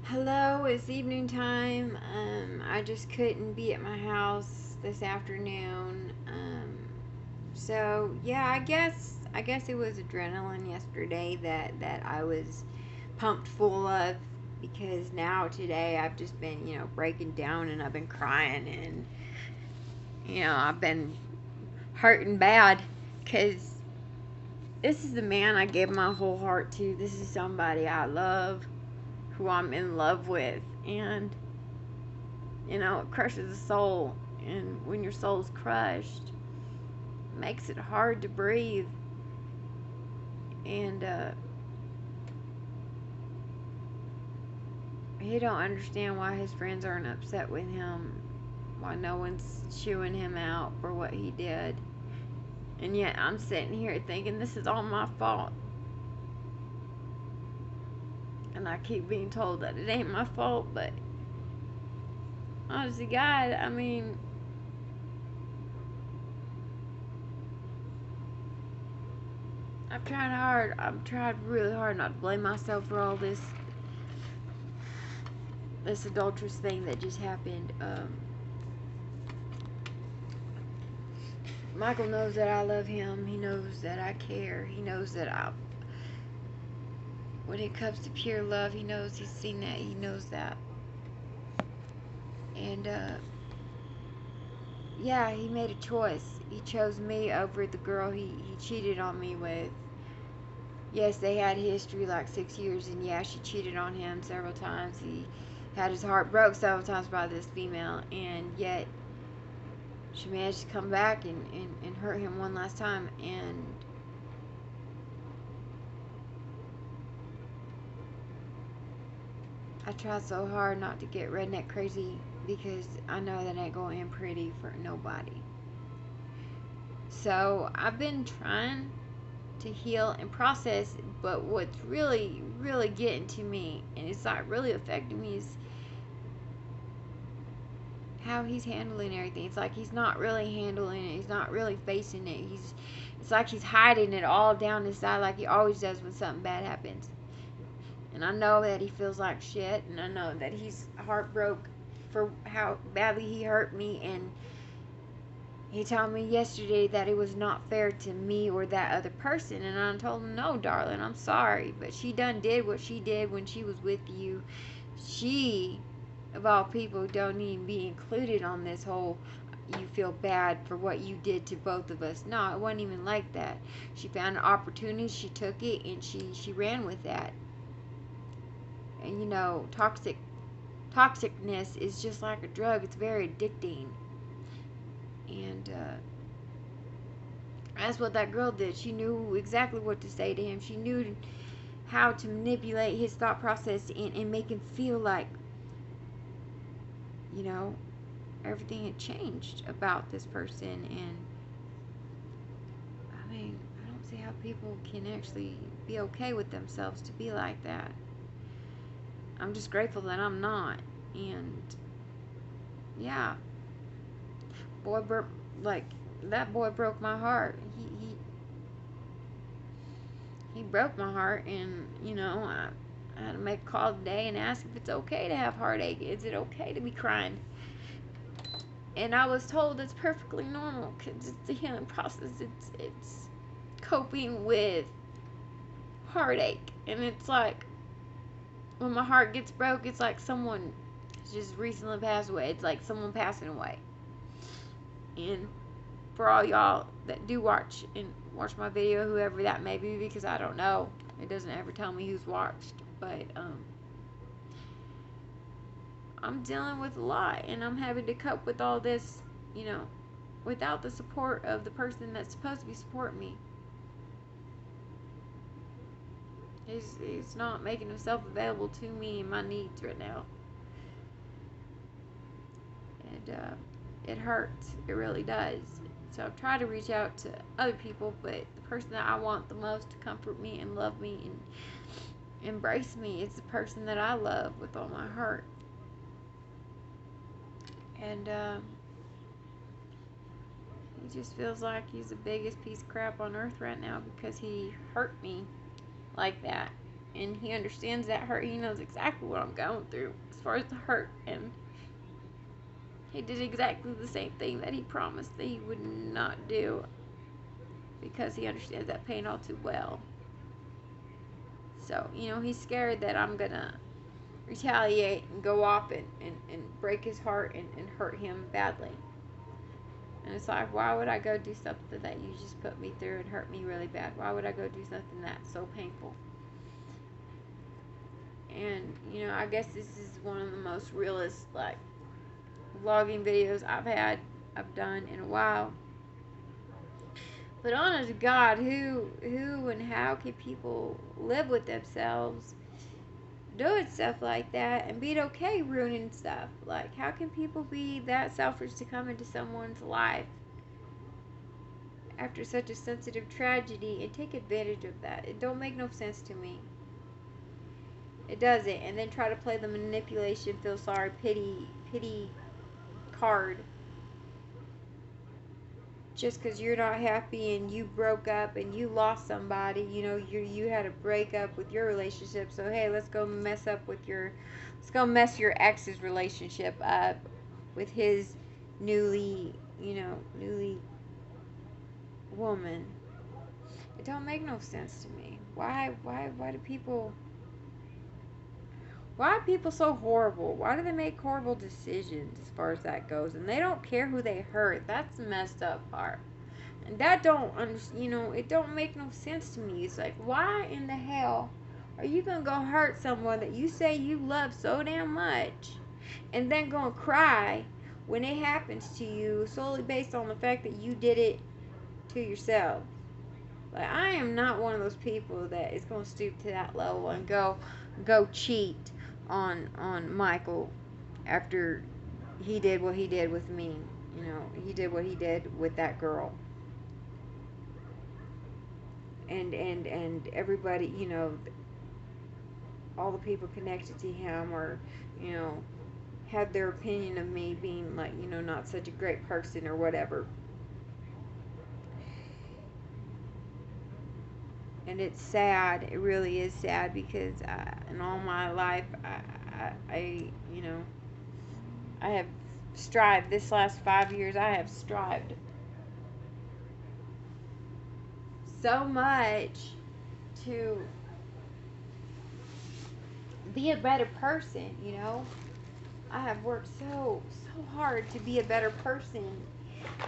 Hello, it's evening time. I just couldn't be at my house this afternoon. So yeah, I guess it was adrenaline yesterday that I was pumped full of because now today I've just been, breaking down and I've been crying and I've been hurting bad cuz this is the man I gave my whole heart to. This is somebody I love, who I'm in love with, and it crushes the soul. And when your soul's crushed, it makes it hard to breathe. And he don't understand why his friends aren't upset with him, why no one's chewing him out for what he did. And yet I'm sitting here thinking this is all my fault. And I keep being told that it ain't my fault, but honestly, God, I mean, I've tried really hard not to blame myself for all this adulterous thing that just happened. Michael knows that I love him. He knows that I care. He knows that when it comes to pure love, he knows, he's seen that. He knows that. And, yeah, he made a choice. He chose me over the girl he cheated on me with. Yes, they had history like 6 years, and yeah, she cheated on him several times. He had his heart broke several times by this female, and yet she managed to come back and hurt him one last time. And I tried so hard not to get redneck crazy because I know that ain't going to end pretty for nobody. So I've been trying to heal and process, but what's really, really getting to me, and it's like really affecting me, is how he's handling everything. It's like he's not really handling it. He's not really facing it. It's like he's hiding it all down his side, like he always does when something bad happens. And I know that he feels like shit, and I know that he's heartbroken for how badly he hurt me. And he told me yesterday that it was not fair to me or that other person. And I told him, no, darling, I'm sorry, but she done did what she did when she was with you. She, of all people, don't even be included on this whole you feel bad for what you did to both of us. No, it wasn't even like that. She found an opportunity, she took it, and she ran with that. And toxicness is just like a drug. It's very addicting. And that's what that girl did. She knew exactly what to say to him. She knew how to manipulate his thought process and make him feel like, you know, everything had changed about this person. And I mean, I don't see how people can actually be okay with themselves to be like that. I'm just grateful that I'm not. And yeah, boy, like that boy broke my heart. He broke my heart, and I had to make a call today and ask if it's okay to have heartache. Is it okay to be crying? And I was told it's perfectly normal because it's a healing process. It's coping with heartache, and it's like when my heart gets broke, it's like someone just recently passed away. It's like someone passing away. And for all y'all that do watch my video, whoever that may be, because I don't know, it doesn't ever tell me who's watched, but I'm dealing with a lot, and I'm having to cope with all this, you know, without the support of the person that's supposed to be supporting me. He's not making himself available to me and my needs right now, and it hurts. It really does. So I've tried to reach out to other people, but the person that I want the most to comfort me and love me and embrace me is the person that I love with all my heart. And he just feels like he's the biggest piece of crap on earth right now because he hurt me like that. and he understands that hurt. He knows exactly what I'm going through as far as the hurt, and he did exactly the same thing that he promised that he would not do, because he understands that pain all too well. So, he's scared that I'm gonna retaliate and go off and break his heart and hurt him badly. And it's like, why would I go do something that you just put me through and hurt me really bad? Why would I go do something that's so painful? And, I guess this is one of the most realist, like, vlogging videos I've done in a while. But honest to God, who and how can people live with themselves doing stuff like that and be okay ruining stuff? Like, how can people be that selfish to come into someone's life after such a sensitive tragedy and take advantage of that? It don't make no sense to me. It doesn't. And then try to play the manipulation, feel sorry, pity card just because you're not happy and you broke up and you lost somebody. You had a breakup with your relationship, so hey, let's go mess your ex's relationship up with his newly woman. It don't make no sense to me. Why are people so horrible? Why do they make horrible decisions as far as that goes? And they don't care who they hurt. That's the messed up part. And that it don't make no sense to me. It's like, why in the hell are you going to go hurt someone that you say you love so damn much and then going to cry when it happens to you solely based on the fact that you did it to yourself? Like, I am not one of those people that is going to stoop to that level and go cheat on Michael after he did what he did with me. He did what he did with that girl. And everybody, all the people connected to him or, had their opinion of me being like, not such a great person or whatever. And it's sad. It really is sad because in all my life, I have strived. This last 5 years, I have strived so much to be a better person. I have worked so hard to be a better person.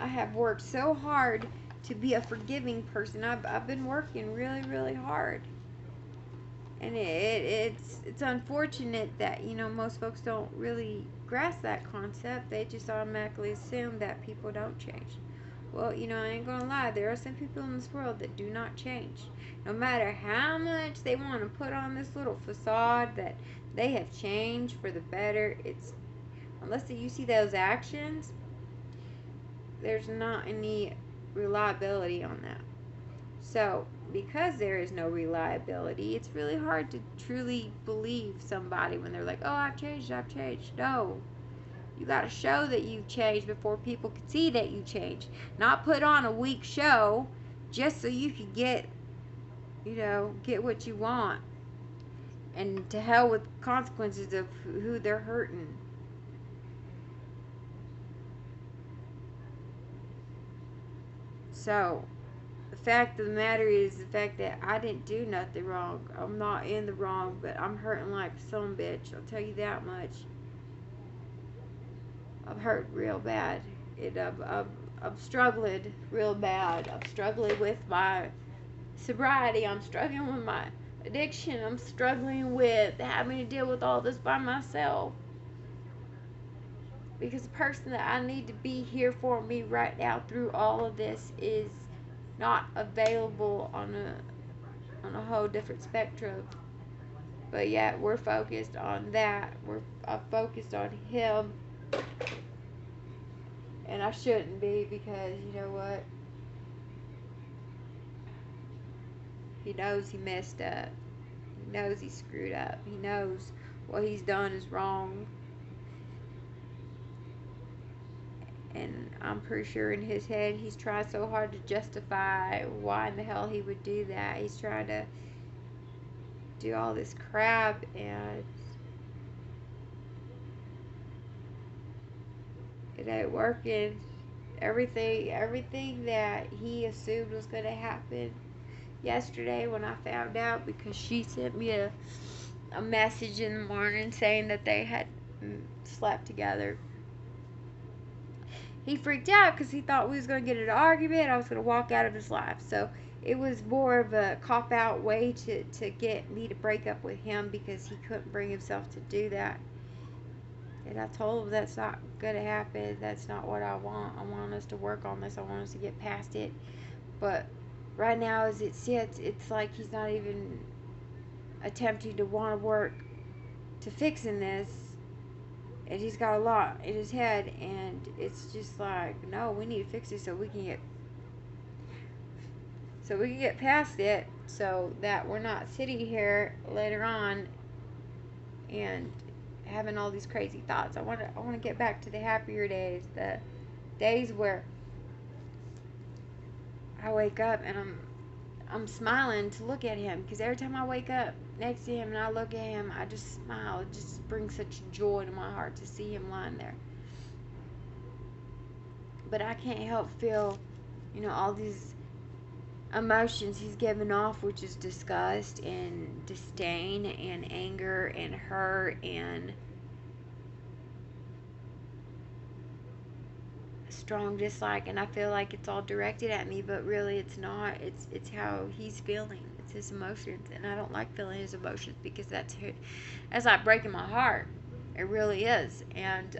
I have worked so hard to be a forgiving person. I've been working really, really hard. And it's unfortunate that, most folks don't really grasp that concept. They just automatically assume that people don't change. Well, I ain't gonna lie, there are some people in this world that do not change. No matter how much they want to put on this little facade that they have changed for the better, unless you see those actions, there's not any reliability on that. So, because there is no reliability, it's really hard to truly believe somebody when they're like, oh, I've changed. No. You got to show that you've changed before people can see that you changed. Not put on a weak show just so you can get what you want. And to hell with consequences of who they're hurting. So, the fact of the matter is the fact that I didn't do nothing wrong. I'm not in the wrong, but I'm hurting like some bitch. I'll tell you that much. I've hurt real bad. I'm struggling real bad. I'm struggling with my sobriety. I'm struggling with my addiction. I'm struggling with having to deal with all this by myself. Because the person that I need to be here for me right now through all of this is not available on a whole different spectrum. But yet we're focused on that. I'm focused on him. And I shouldn't be, because you know what? He knows he messed up. He knows he screwed up. He knows what he's done is wrong. And I'm pretty sure in his head he's tried so hard to justify why in the hell he would do that. He's trying to do all this crap, and it ain't working. Everything that he assumed was going to happen yesterday when I found out, because she sent me a message in the morning saying that they had slept together. He freaked out because he thought we was going to get in an argument. I was going to walk out of his life. So it was more of a cop-out way to get me to break up with him, because he couldn't bring himself to do that. And I told him that's not going to happen. That's not what I want. I want us to work on this. I want us to get past it. But right now, as it sits, it's like he's not even attempting to want to work to fixing this. And he's got a lot in his head. And it's just like, no, we need to fix it so we can get past it, so that we're not sitting here later on and having all these crazy thoughts. I want to get back to the happier days, the days where I wake up and I'm smiling to look at him, because every time I wake up next to him and I look at him, I just smile. It just brings such joy to my heart to see him lying there. But I can't help feel, all these emotions he's giving off, which is disgust and disdain and anger and hurt and strong dislike. And I feel like it's all directed at me, but really it's not. It's how he's feeling. It's his emotions, and I don't like feeling his emotions, because that's like breaking my heart. It really is. And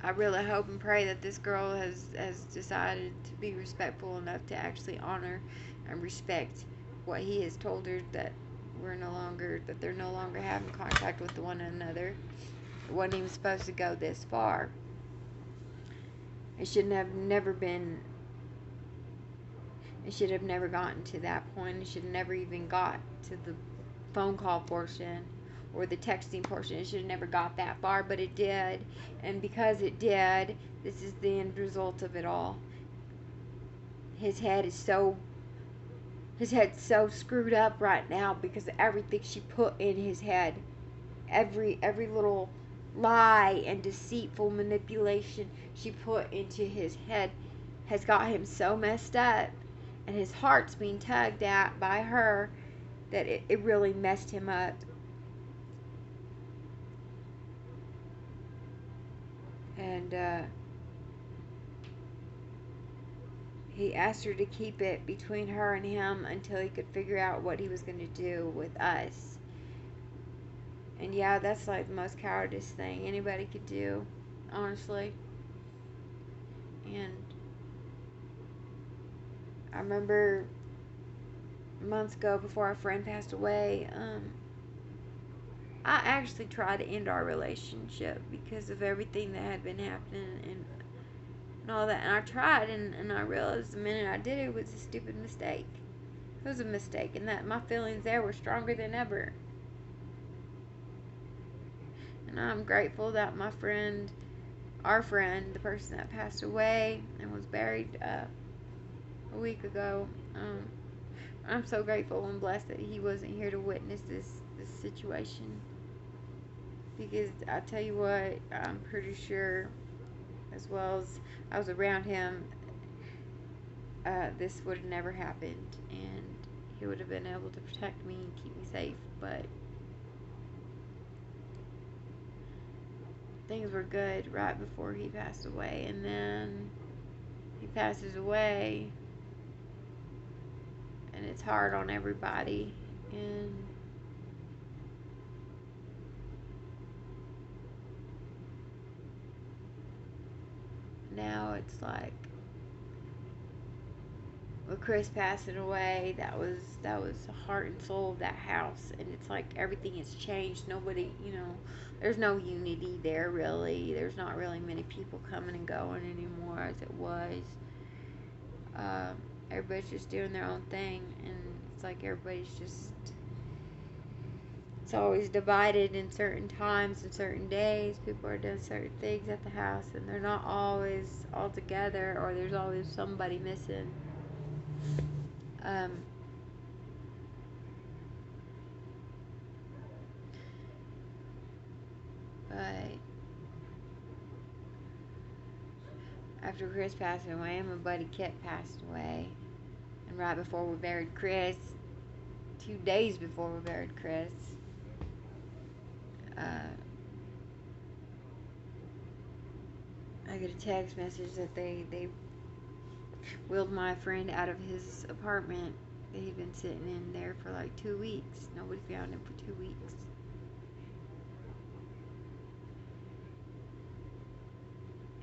I really hope and pray that this girl has decided to be respectful enough to actually honor and respect what he has told her, that they're no longer having contact with one another. It wasn't even supposed to go this far. It should have never gotten to that point. It should have never even got to the phone call portion or the texting portion. It should have never got that far, but it did. And because it did, this is the end result of it all. His head's so screwed up right now because of everything she put in his head. Every little lie and deceitful manipulation she put into his head has got him so messed up, and his heart's being tugged at by her, that it really messed him up. And he asked her to keep it between her and him until he could figure out what he was going to do with us. And yeah, that's like the most cowardice thing anybody could do, honestly. And I remember months ago, before our friend passed away, I actually tried to end our relationship because of everything that had been happening and all that. And I tried, and I realized the minute I did it was a stupid mistake. It was a mistake, and that my feelings there were stronger than ever. And I'm grateful that our friend, the person that passed away and was buried a week ago, I'm so grateful and blessed that he wasn't here to witness this situation. Because I tell you what, I'm pretty sure, as well as I was around him, this would have never happened, and he would have been able to protect me and keep me safe. But things were good right before he passed away, and then he passes away, and it's hard on everybody. And now it's like, with Chris passing away, that was the heart and soul of that house, and it's like everything has changed. Nobody, there's no unity there really. There's not really many people coming and going anymore as it was. Everybody's just doing their own thing, and it's like everybody's just it's always divided in certain times and certain days. People are doing certain things at the house, and they're not always all together, or there's always somebody missing. Um, but after Chris passed away, my buddy Kit passed away, and right before we buried Chris, 2 days before we buried Chris, I get a text message that they wheeled my friend out of his apartment that he'd been sitting in there for like 2 weeks. Nobody found him for 2 weeks.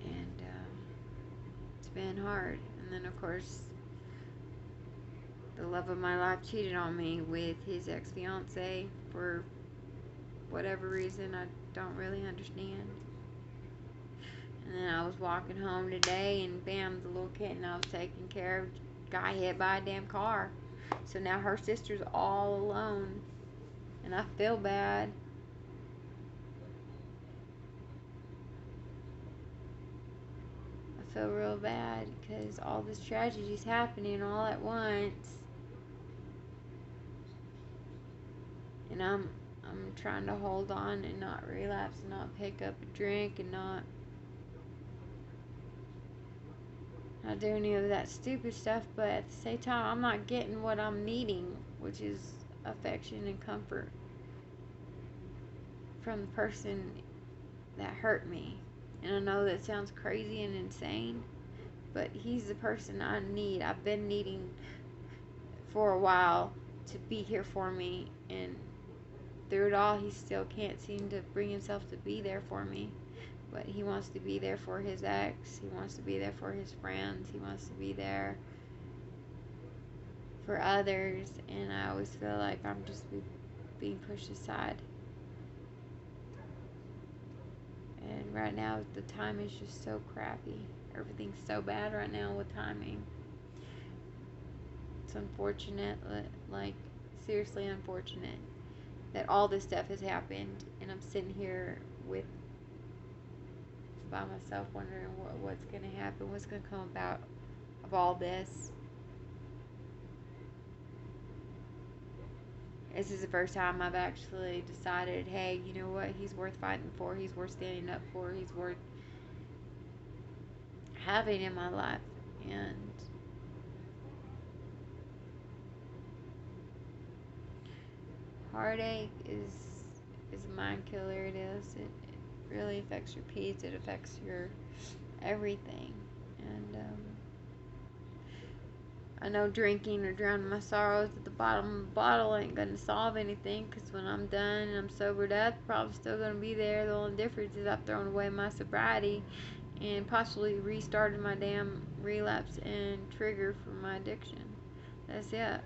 And it's been hard. And then, of course, the love of my life cheated on me with his ex-fiance for whatever reason I don't really understand. And then I was walking home today, and bam, the little kitten I was taking care of got hit by a damn car. So now her sister's all alone, and I feel bad. I feel real bad because all this tragedy's happening all at once, and I'm trying to hold on and not relapse, and not pick up a drink, and not do any of that stupid stuff. But at the same time, I'm not getting what I'm needing, which is affection and comfort from the person that hurt me. And I know that sounds crazy and insane, but he's the person I need. I've been needing for a while to be here for me, and through it all, he still can't seem to bring himself to be there for me. But he wants to be there for his ex. He wants to be there for his friends. He wants to be there for others. And I always feel like I'm just being pushed aside. And right now, the time is just so crappy. Everything's so bad right now with timing. It's unfortunate, like seriously unfortunate, that all this stuff has happened, and I'm sitting here by myself wondering what's going to happen, what's going to come about of all this. This is the first time I've actually decided, hey, you know what, he's worth fighting for, he's worth standing up for, he's worth having in my life. And heartache is a mind killer. It is. It really affects your peace. It affects your everything. And I know drinking or drowning my sorrows at the bottom of the bottle ain't gonna solve anything, because when I'm done and I'm sobered up, probably still gonna be there. The only difference is I've thrown away my sobriety and possibly restarted my damn relapse and trigger for my addiction. That's it.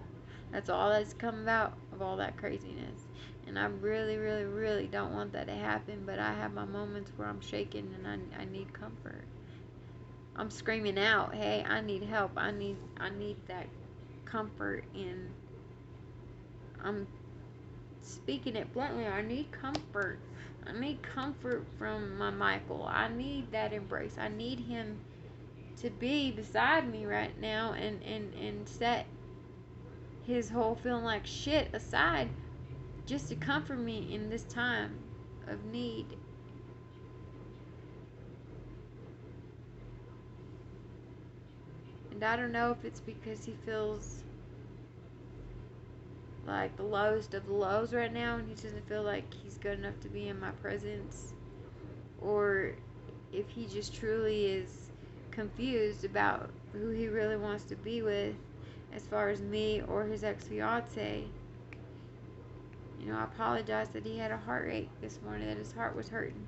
That's all that's come about of all that craziness. And I really, really, really don't want that to happen, but I have my moments where I'm shaking and I need comfort. I'm screaming out, hey, I need help. I need that comfort, and I'm speaking it bluntly. I need comfort. I need comfort from my Michael. I need that embrace. I need him to be beside me right now and set his whole feeling like shit aside just to comfort me in this time of need. And I don't know if it's because he feels like the lowest of the lows right now, and he doesn't feel like he's good enough to be in my presence, or if he just truly is confused about who he really wants to be with, as far as me or his ex-fiance. You know, I apologize that he had a heartache this morning, that his heart was hurting.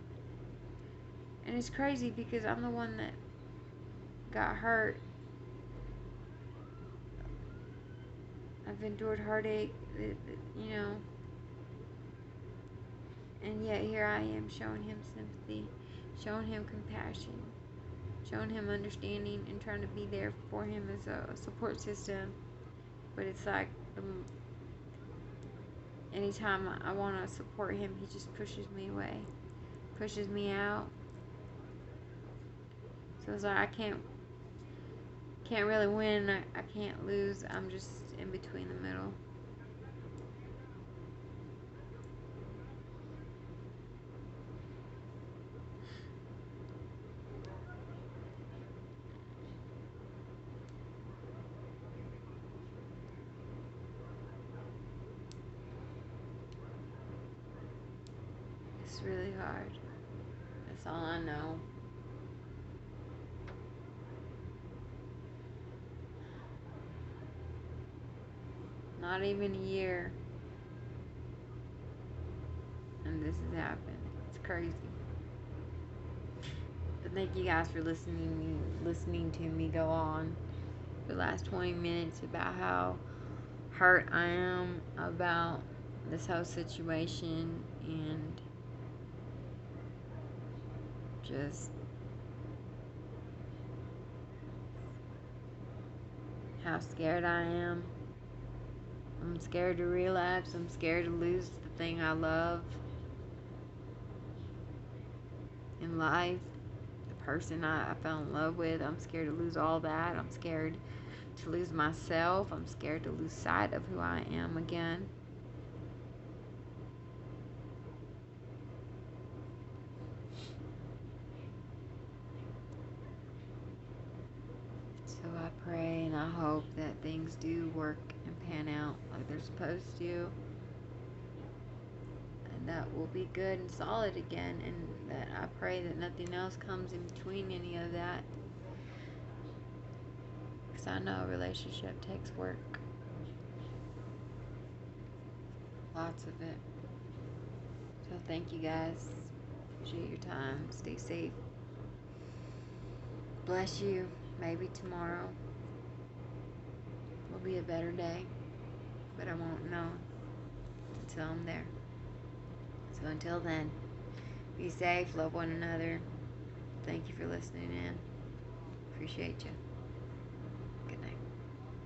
And it's crazy because I'm the one that got hurt. I've endured heartache, you know, and yet here I am showing him sympathy, showing him compassion, showing him understanding, and trying to be there for him as a support system. But it's like anytime I want to support him, he just pushes me away, pushes me out. So it's like I can't really win. I can't lose. I'm just in between the middle. It's really hard. That's all I know. Not even a year, and this has happened. It's crazy. But thank you guys for listening to me go on for the last 20 minutes about how hurt I am about this whole situation, and just how scared I am. I'm scared to relapse. I'm scared to lose the thing I love in life, the person I fell in love with. I'm scared to lose all that. I'm scared to lose myself. I'm scared to lose sight of who I am again. So I pray and I hope that things do work and pan out like they're supposed to. And that we'll be good and solid again. And that I pray that nothing else comes in between any of that. Because I know a relationship takes work. Lots of it. So thank you guys. Appreciate your time. Stay safe. Bless you. Maybe tomorrow will be a better day. But I won't know until I'm there. So until then, be safe. Love one another. Thank you for listening in. Appreciate you. Good night.